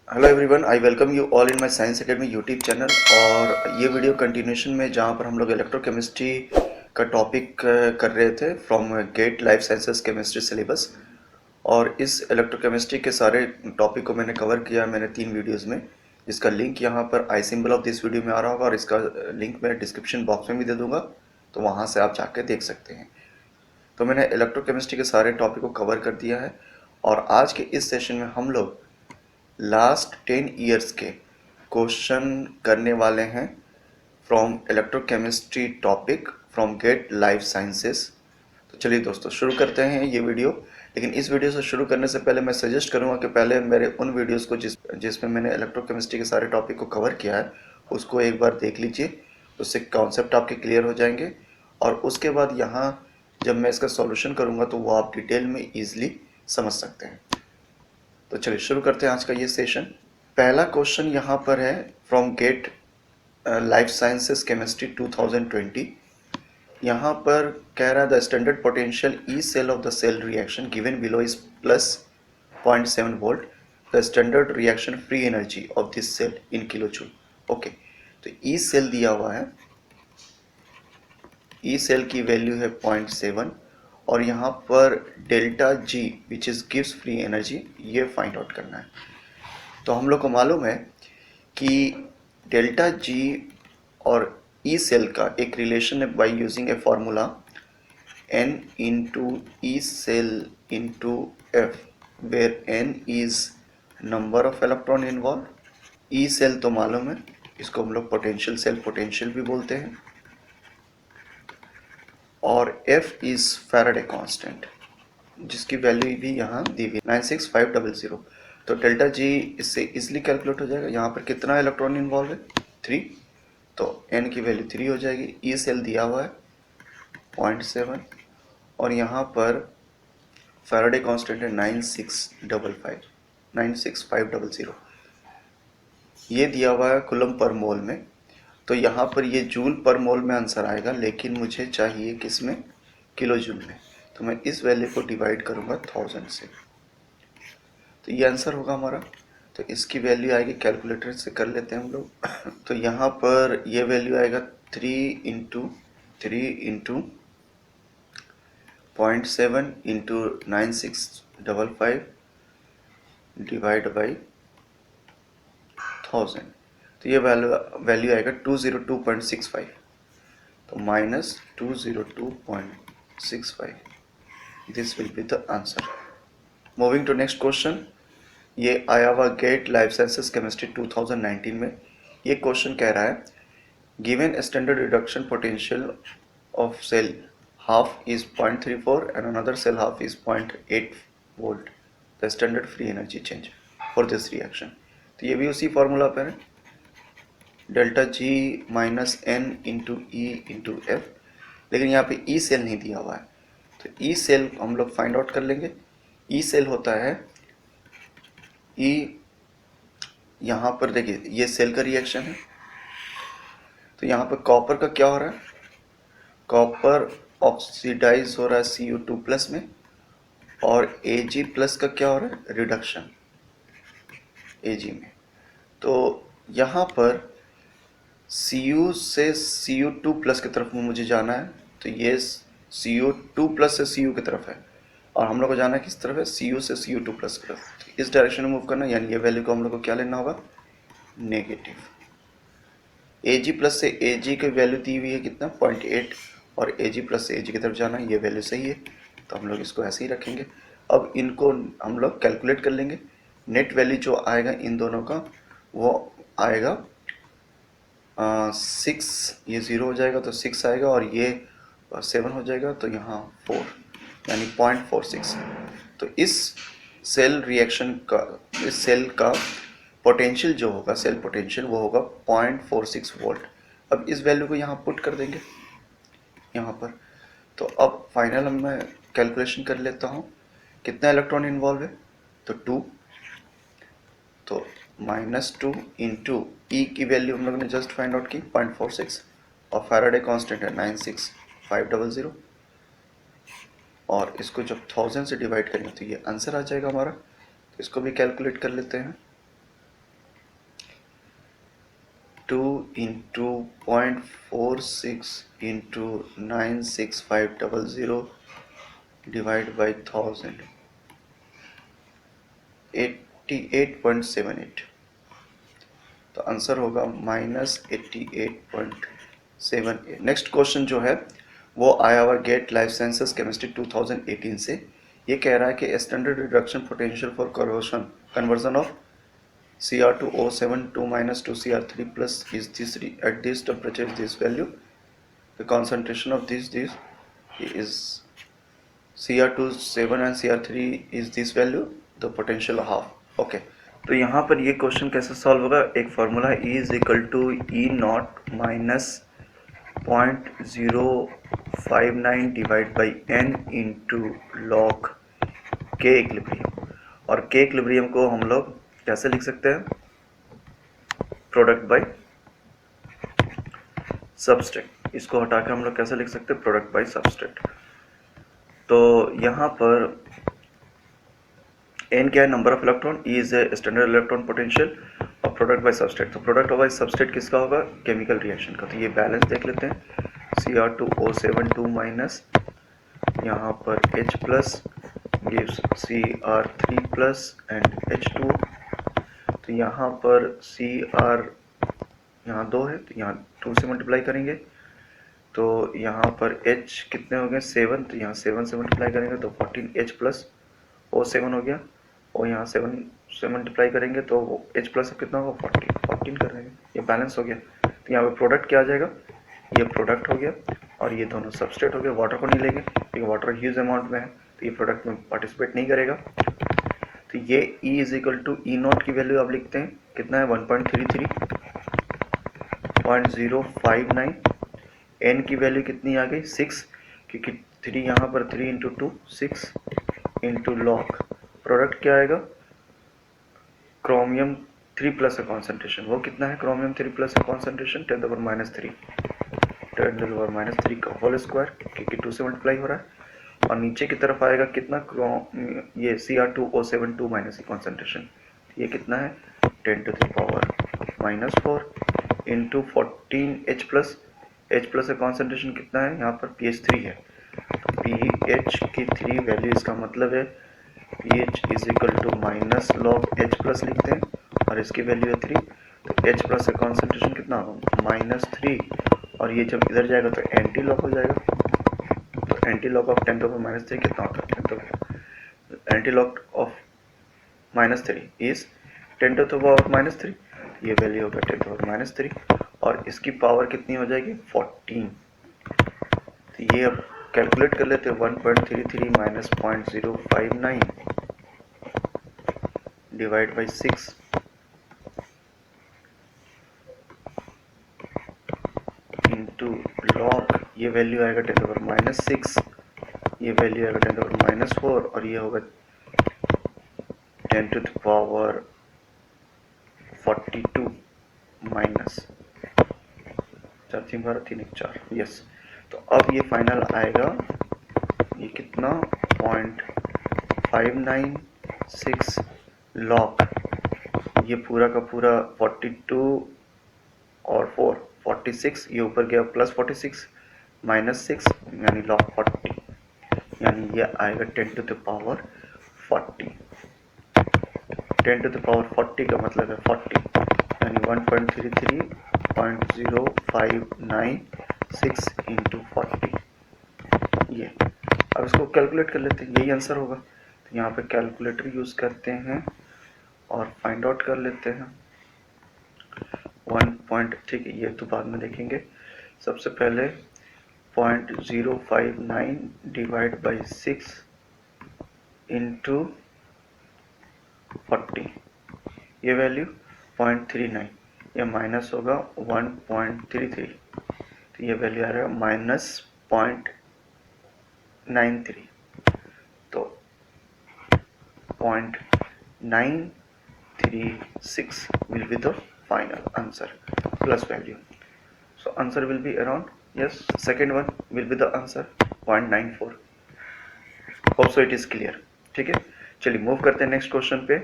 Hello everyone, I welcome you all in my science academy YouTube channel. और ये video continuation में जहाँ पर हम लोग इलेक्ट्रोकेमिस्ट्री का टॉपिक कर रहे थे from GATE life sciences chemistry syllabus. और इस इलेक्ट्रोकेमिस्ट्री के सारे टॉपिक को मैंने कवर किया मैंने 3 वीडियोज़ में, जिसका लिंक यहाँ पर आई सिंबल ऑफ दिस वीडियो में आ रहा होगा और इसका लिंक मैं डिस्क्रिप्शन बॉक्स में भी दे दूँगा, तो वहाँ से आप जाके देख सकते हैं। तो मैंने इलेक्ट्रोकेमिस्ट्री के सारे टॉपिक को कवर कर दिया है और आज के इस सेशन में हम लोग लास्ट 10 ईयर्स के क्वेश्चन करने वाले हैं from electrochemistry topic from GATE life sciences. तो चलिए दोस्तों शुरू करते हैं ये वीडियो। लेकिन इस वीडियो से शुरू करने से पहले मैं सजेस्ट करूंगा कि पहले मेरे उन वीडियोस को जिसमें मैंने इलेक्ट्रोकेमिस्ट्री के सारे टॉपिक को कवर किया है उसको एक बार देख लीजिए, उससे कॉन्सेप्ट आपके क्लियर हो जाएंगे। और उसके बाद यहाँ जब मैं इसका सॉल्यूशन करूँगा तो वो आप डिटेल में ईजिली समझ सकते हैं। तो चलिए शुरू करते हैं आज का ये सेशन। पहला क्वेश्चन यहाँ पर है from GATE life sciences chemistry 2020। यहाँ पर कह रहा है the standard potential E cell of the cell reaction given below is plus 0.7 volt. The standard reaction free energy of this cell in kilo joule. Okay, तो E cell दिया हुआ है, E cell की वैल्यू है 0.7 और यहाँ पर delta G which is gives free energy ये फाइंड आउट करना है। तो हम लोग को मालूम है कि डेल्टा जी और ई सेल का एक रिलेशन है by using a formula n into E cell into F, where n is number of electron involve. E cell तो मालूम है, इसको हम लोग पोटेंशियल सेल पोटेंशियल भी बोलते हैं, और F इज फैराडे कांस्टेंट जिसकी वैल्यू भी यहाँ दी हुई 96500। तो डेल्टा जी इससे इजिली कैलकुलेट हो जाएगा। यहाँ पर कितना इलेक्ट्रॉन इन्वॉल्व है 3, तो N की वैल्यू 3 हो जाएगी। ई सेल दिया हुआ है 0.7 और यहाँ पर फैराडे कांस्टेंट है 96500। ये दिया हुआ है कूलम पर मोल में, तो यहाँ पर ये जूल पर मोल में आंसर आएगा, लेकिन मुझे चाहिए किस में, किलो जूल में। तो मैं इस वैल्यू को डिवाइड करूँगा 1000 से, तो ये आंसर होगा हमारा। तो इसकी वैल्यू आएगी, कैलकुलेटर से कर लेते हैं हम लोग। तो यहाँ पर ये वैल्यू आएगा 3 इंटू 0.7 इंटू 9655 डिवाइड बाई 1000। तो ये वैल्यू आएगा 202.65, तो minus 202.65, this will be the answer. Moving to next question. ये आया हुआ गेट लाइफ साइंसेस केमिस्ट्री 2019 में। ये क्वेश्चन कह रहा है given standard reduction potential of cell half is 0.34 and another cell half is 0.8 volt, the standard free energy change for this reaction. तो ये भी उसी फॉर्मूला पर है, delta G minus n into E into F, लेकिन यहाँ पे E cell नहीं दिया हुआ है। तो ई सेल हम लोग फाइंड आउट कर लेंगे। ई सेल होता है ई, यहाँ पर देखिए ये सेल का रिएक्शन है, तो यहाँ पर कॉपर का क्या हो रहा है, कॉपर ऑक्सीडाइज हो रहा है Cu2 प्लस में, और Ag प्लस का क्या हो रहा है, रिडक्शन Ag में। तो यहाँ पर Cu से Cu2 प्लस की तरफ मुझे जाना है, तो ये Cu2 प्लस से Cu की तरफ है, और हम लोग को जाना है किस तरफ है, Cu से Cu2 प्लस की तरफ। तो इस डायरेक्शन में मूव करना, यानी ये वैल्यू को हम लोग को क्या लेना होगा, नेगेटिव। Ag प्लस से Ag की वैल्यू दी हुई है कितना, 0.8, और Ag प्लस से Ag की तरफ जाना, ये वैल्यू सही है, तो हम लोग इसको ऐसे ही रखेंगे। अब इनको हम लोग कैलकुलेट कर लेंगे। नेट वैल्यू जो आएगा इन दोनों का वो आएगा 6, ये 0 हो जाएगा तो 6 आएगा, और ये 7 हो जाएगा, तो यहाँ 4 यानी 0.46। तो इस सेल रिएक्शन का, इस सेल का पोटेंशियल जो होगा, सेल पोटेंशियल, वो होगा 0.46 वोल्ट। अब इस वैल्यू को यहाँ पुट कर देंगे यहाँ पर। तो अब फाइनल मैं कैलकुलेशन कर लेता हूँ, कितना इलेक्ट्रॉन इन्वॉल्व है, तो 2, तो -2 इंटू ई की वैल्यू हम लोग ने जस्ट फाइंड आउट की 0.46, और फैराडे कांस्टेंट है 96500, और इसको जब 1000 से डिवाइड करेंगे तो ये आंसर आ जाएगा हमारा। तो इसको भी कैलकुलेट कर लेते हैं। 2 into 0.46 into 96500 divide by 1000, 88.78। तो आंसर होगा -88.78। नेक्स्ट क्वेश्चन जो है वो आया हुआ गेट लाइफ साइंसेस केमिस्ट्री 2018 से। ये कह रहा है कि standard reduction potential for conversion of Cr2O7 2 - 2Cr3 plus is this at this temperature is this value. The concentration of this is Cr2 7 and Cr3 is this value. The potential half. Okay. तो यहाँ पर ये question कैसे solve होगा? एक formula है E is equal to E0 minus 0.059 divide by N into log K equilibrium. और K equilibrium को हम लोग कैसे लिख सकते हैं? Product by substrate. इसको हटा के हम लोग कैसे लिख सकते हैं? Product by substrate. तो यहाँ पर N क्या है? Number of electron. E is a standard electron potential और प्रोडक्ट बाय सबस्ट्रेट। तो प्रोडक्ट बाय सबस्ट्रेट किसका होगा? केमिकल रिएक्शन का। तो ये बैलेंस देख लेते हैं। Cr2O7 2 माइनस, यहाँ पर H plus gives Cr3 plus and H2। तो यहाँ पर Cr यहाँ 2 है तो यहाँ 2 से मल्टीप्लाई करेंगे तो यहाँ पर H कितने हो गए? 7। तो यहाँ 7 से मल्टीप्लाई करेंगे तो 14H प्लस O7 हो गया और यहाँ 7 से मल्टीप्लाई करेंगे तो H प्लस कितना होगा? 14 कर देंगे। ये बैलेंस हो गया। तो यहाँ पे प्रोडक्ट क्या आ जाएगा? ये प्रोडक्ट हो गया और ये दोनों सबस्ट्रेट हो गए। वाटर को नहीं लेंगे क्योंकि वाटर ह्यूज अमाउंट में है तो ये प्रोडक्ट में पार्टिसिपेट नहीं करेगा। तो ये E is equal to E0 की वैल्यू आप लिखते हैं कितना है? 1.33.059। N की वैल्यू कितनी आ गई? 6, क्योंकि 3 यहाँ पर 3 इंटू 2 6 इंटू लॉग प्रोडक्ट क्या आएगा? क्रोमियम 3 प्लस का कॉन्सेंट्रेशन। वो कितना है? क्रोमियम 3 प्लस का कॉन्सेंट्रेशन 10 -3 का होल स्क्वायर, क्योंकि 2 से मल्टीप्लाई हो रहा है। और नीचे की तरफ आएगा कितना? ये Cr2O7 2 माइनस की कॉन्सेंट्रेशन। ये कितना है? 10⁻⁻4 into 14H plus. H plus का कॉन्सेंट्रेशन कितना है? यहाँ पर pH 3 है। pH की 3 वैल्यू, इसका मतलब है pH is equal to minus log H plus लिखते हैं और इसकी वैल्यू है 3। तो H प्लस का कॉन्सेंट्रेशन कितना होगा? -3। और ये जब इधर जाएगा तो एंटी लॉग हो जाएगा। तो एंटी लॉग ऑफ 10⁻³ कितना होता है? Anti log of -3 is 10⁻⁻3। ये वैल्यू होगा 10⁻³ और इसकी पावर कितनी हो जाएगी? 14। तो ये अब कैलकुलेट कर लेते हैं। 1.33 minus 0.059 divide by 6 into log, ये वैल्यू आएगा 10⁻⁻6, ये वैल्यू आएगा 10⁻⁻4 और ये होगा 10⁻42 माइनस 4 3 12 3 1 4। यस। तो अब ये फाइनल आएगा ये कितना? 0.596 लॉग। ये पूरा का पूरा 42 और 4 46, ये ऊपर गया प्लस 46 माइनस 6 यानी लॉग 40, यानी ये आएगा 10⁻40। 10⁻40 का मतलब है 40, यानी 1.33.0596 इंटू 40। ये अब इसको कैलकुलेट कर लेते हैं, यही आंसर होगा। तो यहाँ पे कैलकुलेटर यूज करते हैं और फाइंड आउट कर लेते हैं। 1 ठीक है, ये तो बाद में देखेंगे। सबसे पहले 0.059 डिवाइड बाई 6 इंटू 40, ये वैल्यू 0.39, ये माइनस होगा 1.33, तो ये वैल्यू आ रहा है -0.93। तो 0.936 will be the final answer plus value. So answer will be around, yes, second one will be the answer 0.94. Hope so it is clear. ठीक है, चलिए मूव करते हैं नेक्स्ट क्वेश्चन पे।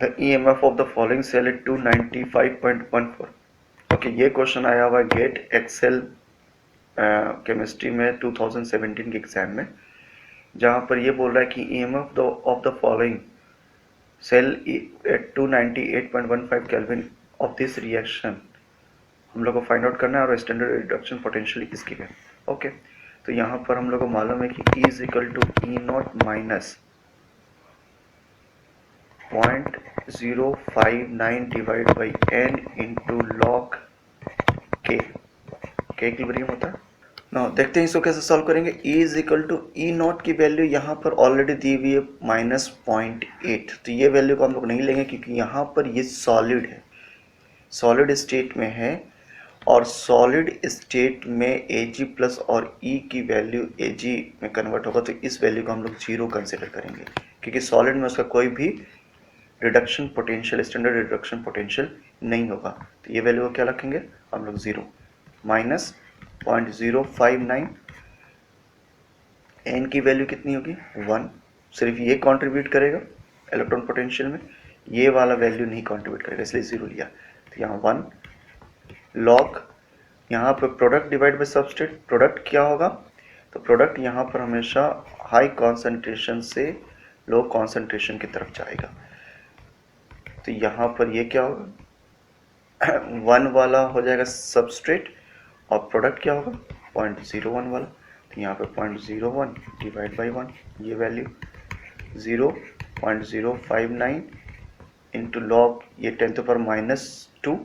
The EMF of the following cell is 295.14। Okay, ये question आया हुआ gate Excel chemistry में 2017 के एग्जाम में, जहाँ पर ये बोल रहा है कि EMF of the following cell at 298.15 kelvin of this reaction हम लोग को फाइंड आउट करना है, और स्टैंडर्ड रिडक्शन पोटेंशियल इसकी है। ओके, तो यहाँ पर हम लोग को मालूम है कि E is equal to E0 minus 0.059 divide by n into log के इक्विलिब्रियम होता है ना। देखते हैं इसको कैसे सॉल्व करेंगे। E is equal to E0 की वैल्यू यहाँ पर ऑलरेडी दी हुई है -0.8, तो ये वैल्यू को हम लोग नहीं लेंगे क्योंकि यहाँ पर ये सॉलिड है, सॉलिड स्टेट में है, और सॉलिड स्टेट में Ag प्लस और E की वैल्यू Ag में कन्वर्ट होगा, तो इस वैल्यू को हम लोग 0 कंसिडर करेंगे क्योंकि सॉलिड में उसका कोई भी reduction potential, standard reduction potential नहीं होगा। तो ये वैल्यू को क्या रखेंगे हम लोग 0 माइनस 0.059, n की वैल्यू कितनी होगी 1, सिर्फ ये कंट्रीब्यूट करेगा इलेक्ट्रॉन पोटेंशियल में, ये वाला वैल्यू नहीं कंट्रीब्यूट करेगा, इसलिए 0 लिया। तो यहाँ 1 लॉग, यहाँ पर product divide by substrate, product क्या होगा, तो प्रोडक्ट यहाँ पर हमेशा हाई कॉन्सेंट्रेशन से लो कॉन्सेंट्रेशन की तरफ जाएगा। तो यहाँ पर ये क्या होगा 1 वाला हो जाएगा सबस्ट्रेट, और प्रोडक्ट क्या होगा 0.01 वाला, तो यहाँ पे 0.01 डिवाइड बाई 1, ये वैल्यू 0.059 इंटू लॉग ये 10⁻²,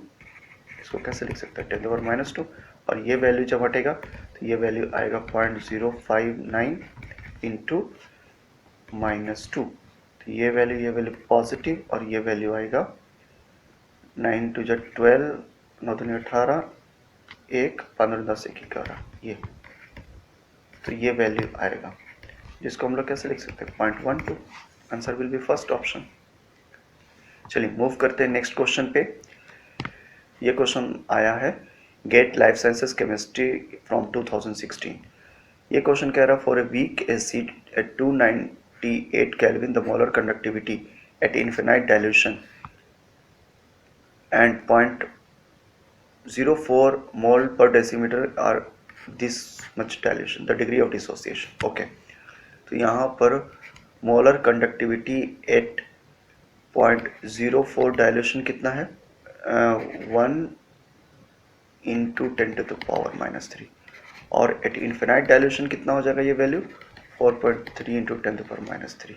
इसको कैसे लिख सकते हैं 10⁻², और ये वैल्यू जब हटेगा तो ये वैल्यू आएगा 0.059 इंटू -2, तो ये वैल्यू पॉजिटिव, और ये वैल्यू आएगा 9 × 12, 9 × 18, 1, 15, 10, 1, 11, ये, तो ये वैल्यू आएगा, जिसको हम लोग कैसे लिख सकते हैं 0.12। Answer will be first option. चलिए मूव करते हैं नेक्स्ट क्वेश्चन पे। ये क्वेश्चन आया है GATE life sciences chemistry from 2016। ये क्वेश्चन कह रहा है for a weak acid at 298 kelvin the molar conductivity at infinite dilution and 0.04 mole per decimeter are this much dilution, the degree of dissociation। Okay, तो यहाँ पर molar conductivity eight 0.04 dilution कितना है 1 into 10⁻³ और eight infinite dilution कितना हो जाएगा ये वैल्यू 4.3 इंटू 10⁻³।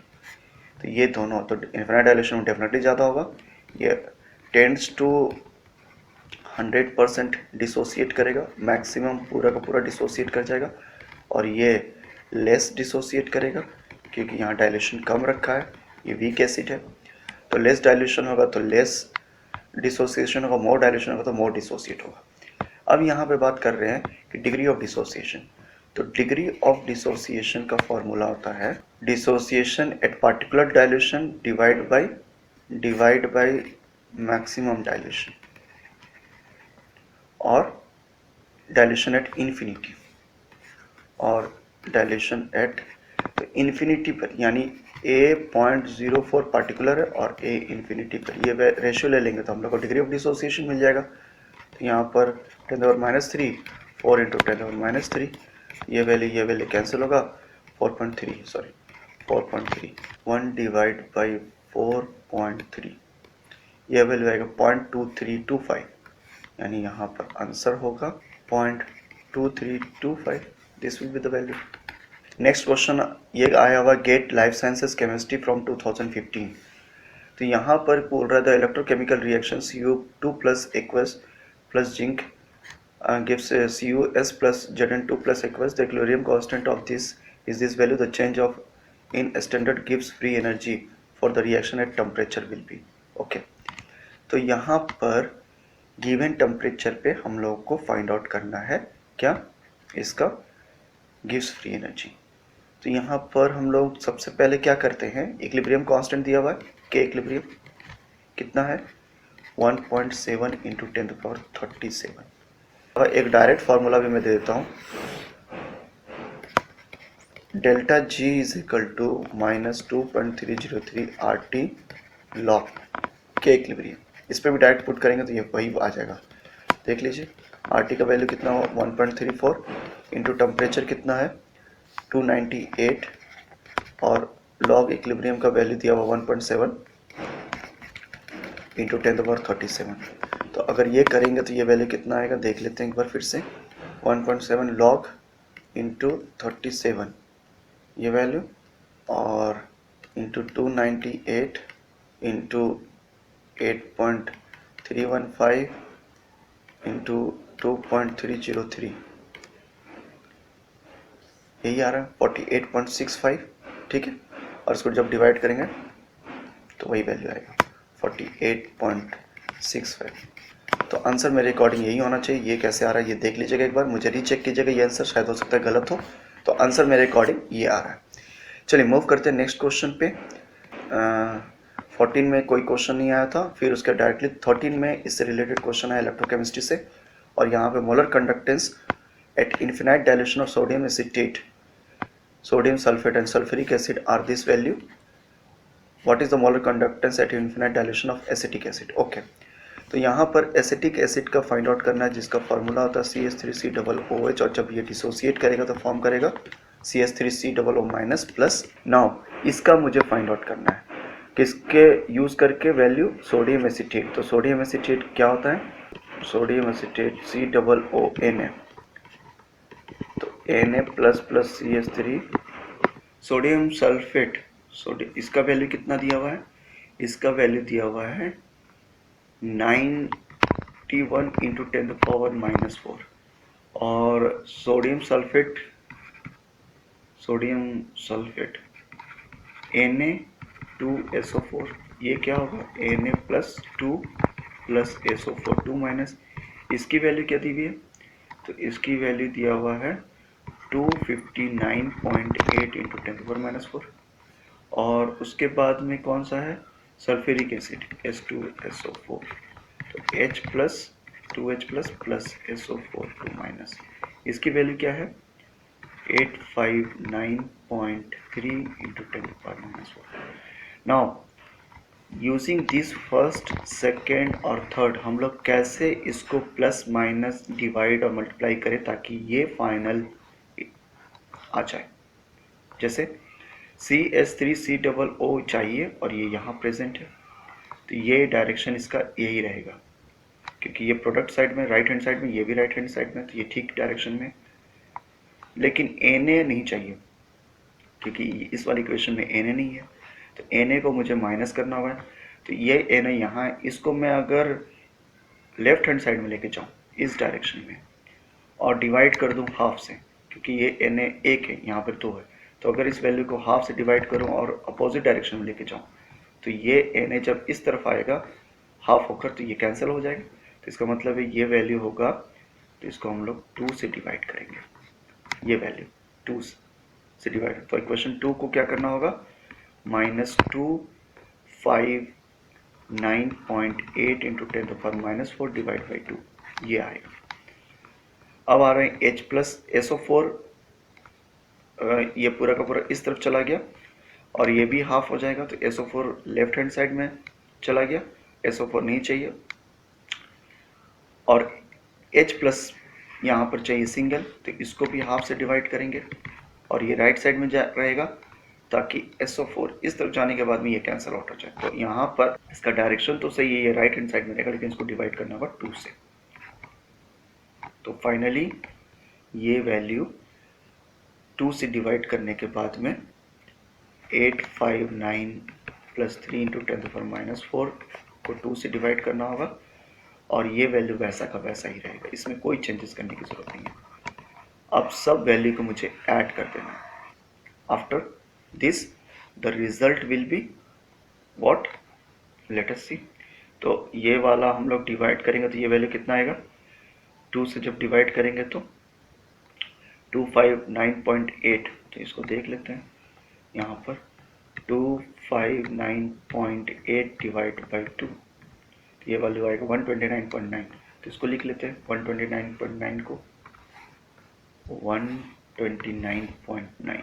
तो ये दोनों, तो इन्फिनाइट डायल्यूशन में डेफिनेटली ज़्यादा होगा, ये टेंड्स टू 100% डिसोसिएट करेगा, मैक्सिमम पूरा का पूरा डिसोसिएट कर जाएगा, और ये लेस डिसोसिएट करेगा क्योंकि यहाँ डाइल्यूशन कम रखा है, ये वीक एसिड है, तो लेस डाइल्यूशन होगा तो लेस डिसोसिएशन होगा, मोर डाइल्यूशन होगा तो मोर डिसोसिएट होगा। अब यहाँ पे बात कर रहे हैं कि डिग्री ऑफ डिसोसिएशन, तो डिग्री ऑफ डिसोसिएशन का फॉर्मूला होता है dissociation eight particular dilution divide by maximum dilution, और डाइल्यूशन एट इन्फिनिटी, और डाइल्यूशन एट इन्फिनिटी पर, यानी A 0.04 पार्टिकुलर है और A इन्फिनिटी पर, ये रेशियो ले लेंगे तो हम लोग को डिग्री ऑफ डिसोसिएशन मिल जाएगा। तो यहाँ पर 10⁻³ 4 इंटू 10⁻³, ये वैल्यू कैंसिल होगा 4.3 1 डिवाइड बाई 4.3, ये वैल्यू आएगा 0.2325, यानी यहाँ पर आंसर होगा 0.2325, this will be the value. Next question ये आया हुआ GATE life sciences chemistry from 2015। तो यहाँ पर बोल रहा था electrochemical reaction Cu2 plus aqueous plus zinc gives CuS plus Zn2 plus aqueous. The equilibrium constant of this is this value. The change of in standard gives free energy for the reaction at temperature will be okay. तो यहाँ पर given temperature पे हम लोग को find out करना है क्या इसका गिव्स फ्री एनर्जी। तो यहाँ पर हम लोग सबसे पहले क्या करते हैं, इक्विलिब्रियम कांस्टेंट दिया हुआ है, के इक्विलिब्रियम कितना है 1.7 इंटू 10⁻37। एक डायरेक्ट फार्मूला भी मैं दे देता हूँ, ΔG is equal to -2.303 RT log K equilibrium, इस पर भी डायरेक्ट पुट करेंगे तो ये वही आ जाएगा। देख लीजिए आर टी का वैल्यू कितना हो 1.34 इंटू टेम्परेचर कितना है 298 और लॉग इक्विलिब्रियम का वैल्यू दिया हुआ 1.7 इंटू 10⁻37। तो अगर ये करेंगे तो ये वैल्यू कितना आएगा देख लेते हैं एक बार फिर से 1.7 लॉग इंटू 37 ये वैल्यू और इंटू 298 इंटू 8.315 इंटू 2.303 यही आ रहा है 48.65। ठीक है, और इसको जब डिवाइड करेंगे तो वही वैल्यू आएगा 48.65। तो आंसर मेरे अकॉर्डिंग यही होना चाहिए। ये कैसे आ रहा है ये देख लीजिएगा एक बार, मुझे रीचेक कीजिएगा, ये आंसर शायद हो सकता है गलत हो। तो आंसर मेरे अकॉर्डिंग ये आ रहा है। चलिए मूव करते हैं नेक्स्ट क्वेश्चन पे। 14 में कोई क्वेश्चन नहीं आया था, फिर उसके डायरेक्टली 13 में इससे रिलेटेड क्वेश्चन है इलेक्ट्रोकेमिस्ट्री से, और यहाँ पे molar conductance at infinite dilution of sodium acetate, sodium sulphate and sulphuric acid are this value. What is the molar conductance at infinite dilution of acetic acid. Okay, तो यहाँ पर acetic acid का find out करना है, जिसका formula होता है CH3COOH, और जब ये डिसोसिएट करेगा तो फॉर्म करेगा CH3COO- प्लस। नाउ इसका मुझे फाइंड आउट करना है किसके यूज करके वैल्यू सोडियम एसिटेट। तो सोडियम एसिटेट क्या होता है, सोडियम एसिटेट COONA, तो Na plus plus CH3, sodium sulphate, sodium इसका वैल्यू कितना दिया हुआ है, इसका वैल्यू दिया हुआ है 91 इंटू 10⁻⁻4, और सोडियम सल्फेट Na2SO4 ये क्या होगा Na plus 2 plus SO4 2 minus, इसकी वैल्यू क्या दी हुई है, तो इसकी वैल्यू दिया हुआ है 259.8 इंटू 10⁻⁻4, और उसके बाद में कौन सा है सल्फ्यूरिक एसिड H2SO4, तो H plus 2H plus plus SO4 2 minus, इसकी वैल्यू क्या है 859.3 into 10⁻⁻4। Now using this first second और थर्ड हम लोग कैसे इसको प्लस माइनस डिवाइड और मल्टीप्लाई करें ताकि ये फाइनल आ जाए। जैसे CH3COO चाहिए और ये यहाँ प्रेजेंट है, तो ये डायरेक्शन इसका यही रहेगा, क्योंकि ये प्रोडक्ट साइड में राइट हैंड साइड में, ये भी राइट हैंड साइड में, तो ये ठीक डायरेक्शन में। लेकिन Na नहीं चाहिए क्योंकि इस वाली इक्वेशन में Na नहीं है, तो Na को मुझे माइनस करना होगा। तो ये Na यहाँ, इसको मैं अगर लेफ्ट हैंड साइड में लेके जाऊँ इस डायरेक्शन में और डिवाइड कर दूँ हाफ से, क्योंकि ये Na 1 है, यहाँ पर 2 है, तो अगर इस वैल्यू को हाफ से डिवाइड करूँ और अपोजिट डायरेक्शन में लेके जाऊँ तो ये Na जब इस तरफ आएगा हाफ होकर तो ये कैंसिल हो जाएगा, तो इसका मतलब है ये वैल्यू होगा, तो इसको हम लोग 2 से डिवाइड करेंगे, ये वैल्यू 2 से डिवाइड। तो इक्वेशन 2 को क्या करना होगा -259.8 इंटू 10⁻⁻4 डिवाइड बाई 2 ये आएगा। अब आ रहे हैं H प्लस SO4, ये पूरा का पूरा इस तरफ चला गया और ये भी हाफ हो जाएगा, तो SO4 लेफ्ट हैंड साइड में चला गया, SO4 नहीं चाहिए, और H प्लस यहाँ पर चाहिए सिंगल, तो इसको भी हाफ से डिवाइड करेंगे और ये राइट साइड में रहेगा ताकि SO4 इस तरफ जाने के बाद में ये कैंसिल आउट हो जाए। तो यहाँ पर इसका डायरेक्शन तो सही है, ये राइट हैंड साइड में रहेगा, लेकिन इसको डिवाइड करना होगा 2 से। तो फाइनली ये वैल्यू 2 से डिवाइड करने के बाद में 859 प्लस 3 इंटू 10⁻⁻4 को 2 से डिवाइड करना होगा, और ये वैल्यू वैसा का वैसा ही रहेगा, इसमें कोई चेंजेस करने की ज़रूरत नहीं है। अब सब वैल्यू को मुझे ऐड कर देना है। After this the result will be what, let us see. तो ये वाला हम लोग डिवाइड करेंगे तो ये वैल्यू कितना आएगा, 2 से जब डिवाइड करेंगे तो 259.8, तो इसको देख लेते हैं यहाँ पर 259.8 डिवाइड बाई 2, ये वैल्यू आएगा 129.9, तो इसको लिख लेते हैं 129.9 को 129.9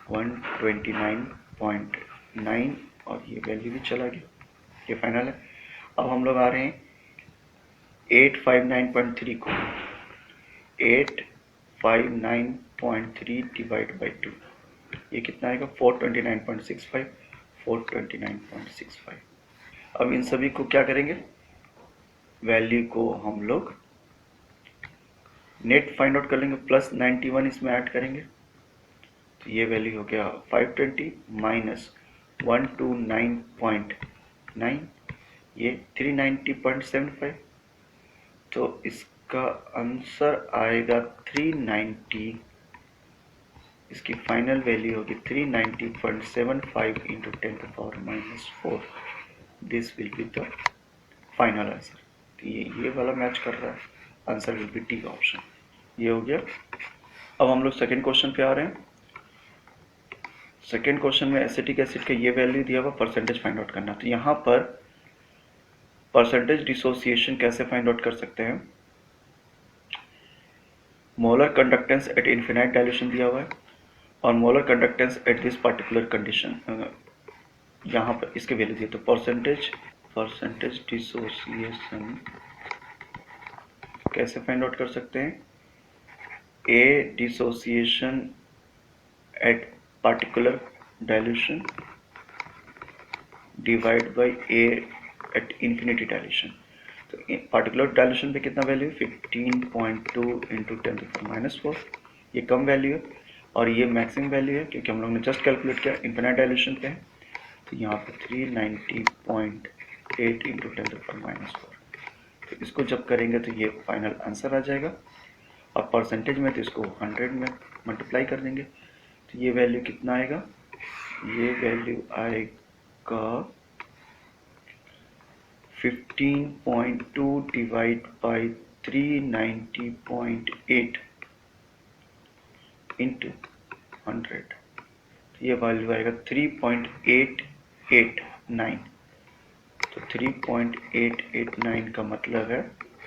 129.9 और ये वैल्यू भी चला गया, ये फाइनल है। अब हम लोग आ रहे हैं 859.3 को 859.3 डिवाइड बाई 2, ये कितना आएगा 429.65, 429.65। अब इन सभी को क्या करेंगे, वैल्यू को हम लोग नेट फाइंड आउट कर लेंगे, प्लस 91 इसमें ऐड करेंगे, तो ये वैल्यू हो गया 520 माइनस 129.9, ये 390.75, तो इसका आंसर आएगा 390, इसकी फाइनल वैल्यू होगी 390.75 into 10⁻⁻⁴, this will be the final answer. तो ये वाला मैच कर रहा है, answer will B D option, ये हो गया। अब हम लोग सेकेंड क्वेश्चन पे आ रहे हैं। सेकेंड क्वेश्चन में एसिटिक एसिड का ये वैल्यू दिया हुआ, परसेंटेज फाइंड आउट करना। तो यहाँ पर परसेंटेज डिसोसिएशन कैसे फाइंड आउट कर सकते हैं, molar conductance at infinite dilution दिया हुआ है और molar conductance at this particular condition, यहाँ पर इसके वैल्यू दिए, तो परसेंटेज डिसोसिएशन कैसे फाइंड आउट कर सकते हैं, A dissociation at particular dilution divide by A at infinity dilution. तो पर्टिकुलर डाइल्यूशन पे कितना वैल्यू है 15.2 इंटू 10⁻⁴, ये कम वैल्यू है और ये मैक्सिमम वैल्यू है क्योंकि हम लोग ने जस्ट कैलकुलेट किया इन्फिनाइट डाइल्यूशन पे है, तो यहाँ पे 390.8 इंटू 10⁻⁴, तो इसको जब करेंगे तो ये फाइनल आंसर आ जाएगा। और परसेंटेज में तो इसको 100 में मल्टीप्लाई कर देंगे, तो ये वैल्यू कितना आएगा, ये वैल्यू आएगा 15.2 डिवाइड बाई 390.8 इंटू 100, तो ये वैल्यू आएगा 3.889, तो 3.889 का मतलब है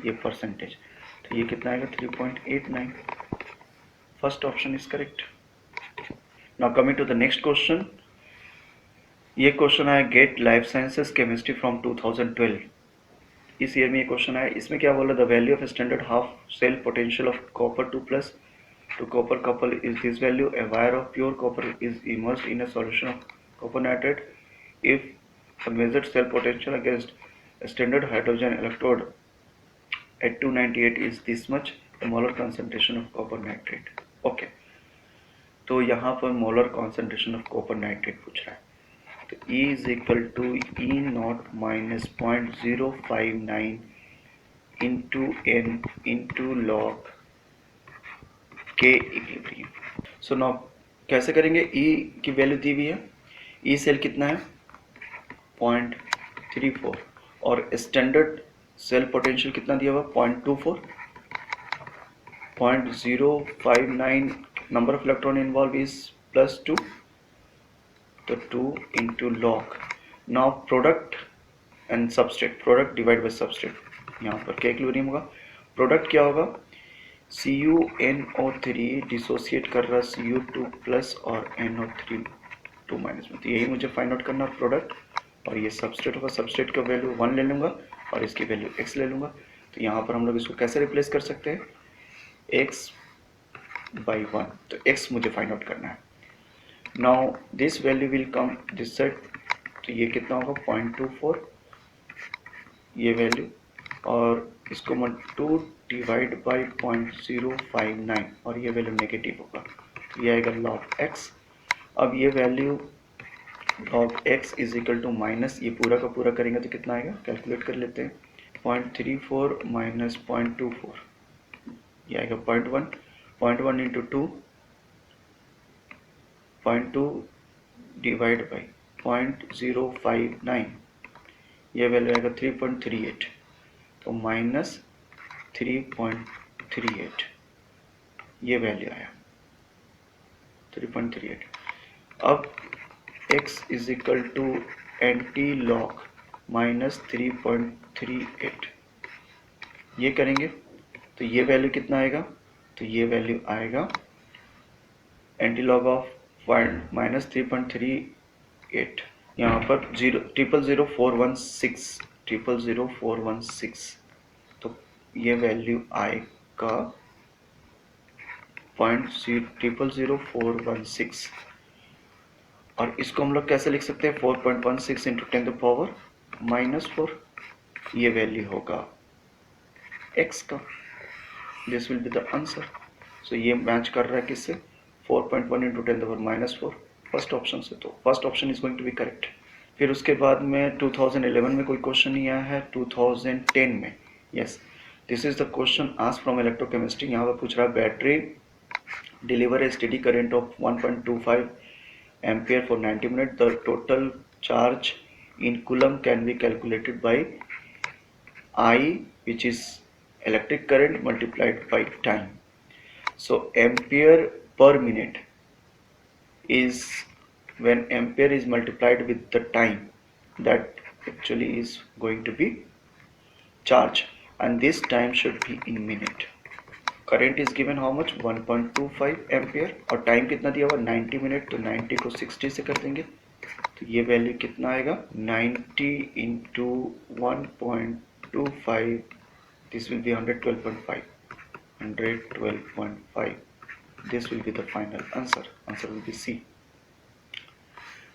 ये परसेंटेज, तो ये कितना आएगा 3.89, first option is correct. Now coming to the next question, ये क्वेश्चन आया GATE life sciences chemistry from 2012, इस ईयर में ये क्वेश्चन आया। इसमें क्या बोला, the value of standard half cell potential of copper 2+ to copper couple is this value, a wire of pure copper is immersed in a solution of copper nitrate if the measured cell potential against a standard hydrogen electrode at 298 is this much, the molar concentration of copper nitrate। Okay, तो यहाँ पर molar concentration of copper nitrate पूछ रहा है, तो E is equal to E0 minus 0.059 into N into log के equilibrium. So now कैसे करेंगे, E की वैल्यू दी हुई है, E सेल कितना है 0.34 और स्टैंडर्ड सेल पोटेंशियल कितना दिया हुआ 0.24, 0.059 number of electron involve is +2, तो 2 into log. Now product and substrate, product divide by substrate, यहाँ पर क्या इक्विलिब्रियम होगा, प्रोडक्ट क्या होगा CuNO3 डिसोसिएट कर रहा Cu2+ और NO3 2- में, तो यही मुझे फाइंड आउट करना प्रोडक्ट, और ये सबस्ट्रेट होगा, सबस्ट्रेट का वैल्यू 1 ले लूँगा और इसकी वैल्यू x ले लूँगा। तो यहाँ पर हम लोग इसको कैसे रिप्लेस कर सकते हैं, x/1, तो x मुझे फाइंड आउट करना है। Now this value will come this side, तो ये कितना होगा 0.24 ये वैल्यू, और इसको 2 डिवाइड बाई 0.059 और ये वैल्यू नेगेटिव होगा, तो ये आएगा log x। अब ये value log x is equal to minus, ये पूरा का पूरा करेंगे तो कितना आएगा, कैलकुलेट कर लेते हैं, 0.34 माइनस 0.24, ये आएगा 0.1, 0.1 इंटू 2, 0.2 डिवाइड बाई 0.059, ये वैल्यू आएगा 3.38, तो माइनस 3.38 ये वैल्यू आया 3.38। अब x is equal to anti log minus 3.38, ये करेंगे तो ये वैल्यू कितना आएगा, तो ये वैल्यू आएगा एंटी लॉग ऑफ माइनस 3.38 यहाँ पर 0000416 तो ये वैल्यू आएगा 0.000416 और इसको हम लोग कैसे लिख सकते हैं 4.16 इंटू 10⁻⁻4 ये वैल्यू होगा x का। This will be the answer. So ये मैच कर रहा है किससे 4.1 इंटू 10⁻⁻4 फर्स्ट ऑप्शन से, तो first option is going to be correct. फिर उसके बाद में 2011 में कोई क्वेश्चन नहीं आया है, 2010 में yes this is the question asked from electrochemistry. यहाँ पर पूछ रहा है battery deliver A steady current of 1.25 ampere for 90 minutes. The total charge in coulomb can be calculated by I, which is electric current multiplied by time. So ampere per minute is when ampere is multiplied with the time, that actually is going to be charge, and this time should be in minute. Current is given how much 1.25 ampere और time कितना दिया हुआ 90 minute, तो 90 को 60 से कर देंगे तो ये वैल्यू कितना आएगा 90 into 1.25 this will be 112.5 this will be the final answer. Answer will be C.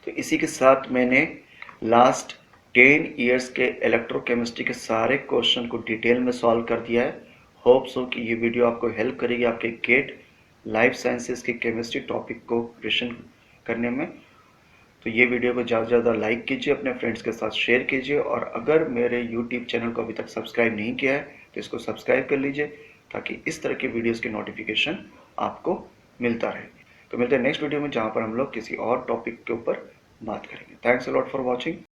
तो इसी के साथ मैंने लास्ट 10 इयर्स के इलेक्ट्रोकेमिस्ट्री के सारे क्वेश्चन को डिटेल में सॉल्व कर दिया है। होप सो कि ये वीडियो आपको हेल्प करेगी आपके गेट लाइफ साइंसेस के केमिस्ट्री टॉपिक को रिविजन करने में। तो ये वीडियो को ज़्यादा से ज़्यादा लाइक कीजिए, अपने फ्रेंड्स के साथ शेयर कीजिए और अगर मेरे यूट्यूब चैनल को अभी तक सब्सक्राइब नहीं किया है तो इसको सब्सक्राइब कर लीजिए ताकि इस तरह की वीडियोज़ की नोटिफिकेशन आपको मिलता रहे। तो मिलते हैं नेक्स्ट वीडियो में जहाँ पर हम लोग किसी और टॉपिक के ऊपर बात करेंगे। Thanks a lot for watching.